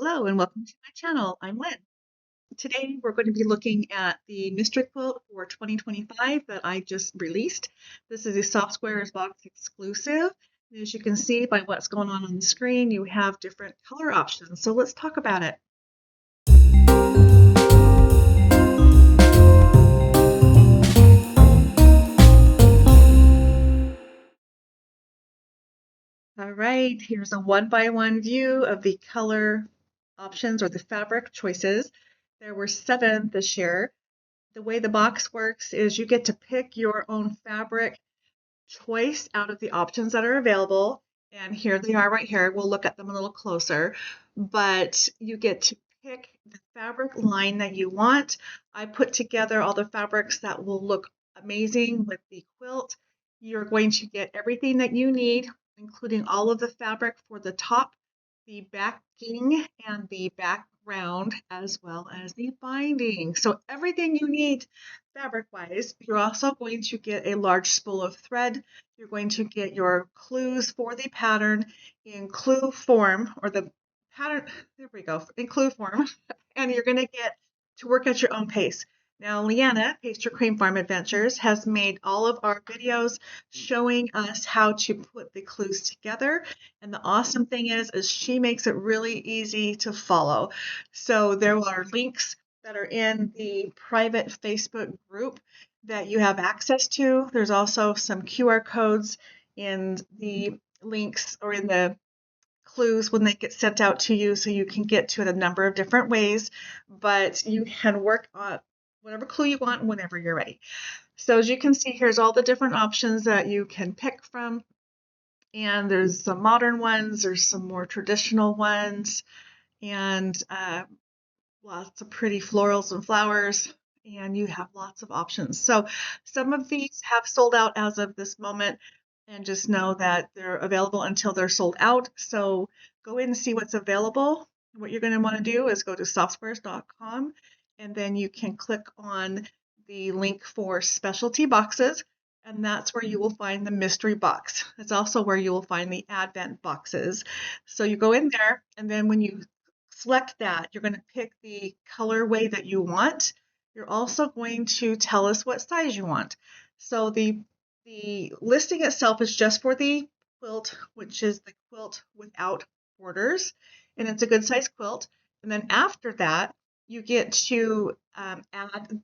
Hello and welcome to my channel. I'm Lynn. Today we're going to be looking at the Mystery Quilt for 2025 that I just released. This is a Softsquares box exclusive. And as you can see by what's going on the screen, you have different color options. So let's talk about it. All right, here's a one-by-one view of the color options or the fabric choices. There were 7 this year. The way the box works is you get to pick your own fabric choice out of the options that are available. And here they are right here. We'll look at them a little closer, but you get to pick the fabric line that you want. I put together all the fabrics that will look amazing with the quilt. You're going to get everything that you need, including all of the fabric for the top, the backing, and the background, as well as the binding. So everything you need fabric-wise. You're also going to get a large spool of thread. You're going to get your clues for the pattern in clue form, or the pattern, there we go, in clue form, and you're going to get to work at your own pace. Now, Leanna, Pastry Cream Farm Adventures, has made all of our videos showing us how to put the clues together. And the awesome thing is she makes it really easy to follow. So there are links that are in the private Facebook group that you have access to. There's also some QR codes in the links or in the clues when they get sent out to you, so you can get to it a number of different ways, but you can work on whatever clue you want whenever you're ready. So as you can see, here's all the different options that you can pick from, and there's some modern ones, there's some more traditional ones, and lots of pretty florals and flowers, and you have lots of options. So some of these have sold out as of this moment, and just know that they're available until they're sold out. So go in and see what's available. What you're going to want to do is go to softsquares.com, and then you can click on the link for specialty boxes, and that's where you will find the mystery box. It's also where you will find the advent boxes. So you go in there, and then when you select that, you're going to pick the colorway that you want. You're also going to tell us what size you want. So the listing itself is just for the quilt, which is the quilt without borders, and it's a good size quilt. And then after that, you get to add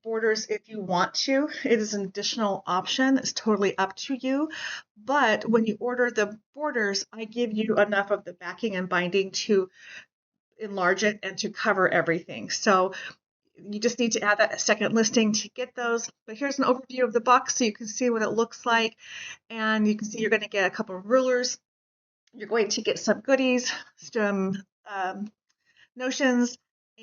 borders if you want to. It is an additional option. It's totally up to you. But when you order the borders, I give you enough of the backing and binding to enlarge it and to cover everything. So you just need to add that second listing to get those. But here's an overview of the box so you can see what it looks like. And you can see you're going to get a couple of rulers. You're going to get some goodies, some notions,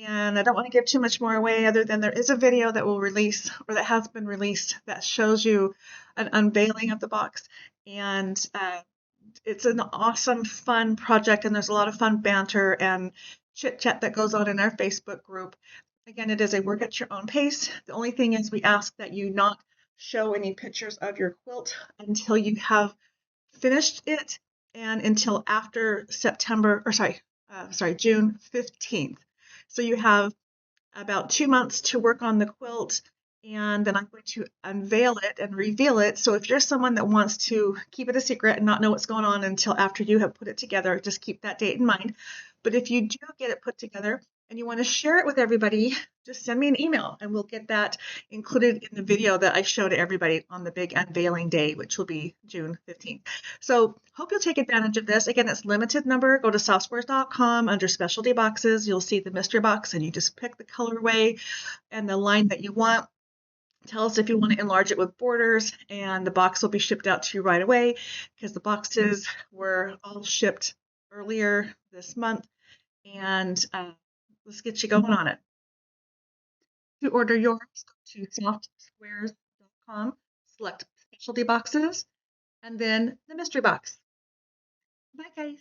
and I don't want to give too much more away other than there is a video that will release, or that has been released, that shows you an unveiling of the box. And it's an awesome, fun project, and there's a lot of fun banter and chit chat that goes on in our Facebook group. Again, it is a work at your own pace. The only thing is we ask that you not show any pictures of your quilt until you have finished it and until after June 15th. So you have about 2 months to work on the quilt, and then I'm going to unveil it and reveal it. So if you're someone that wants to keep it a secret and not know what's going on until after you have put it together, just keep that date in mind. But if you do get it put together and you want to share it with everybody, just send me an email and we'll get that included in the video that I show to everybody on the big unveiling day, which will be June 15th. So hope you'll take advantage of this. Again, it's limited number. Go to softsquares.com under specialty boxes. You'll see the mystery box, and you just pick the colorway and the line that you want. Tell us if you want to enlarge it with borders, and the box will be shipped out to you right away because the boxes were all shipped earlier this month. And let's get you going on it. To order yours, go to softsquares.com, select specialty boxes, and then the mystery box. Bye, guys.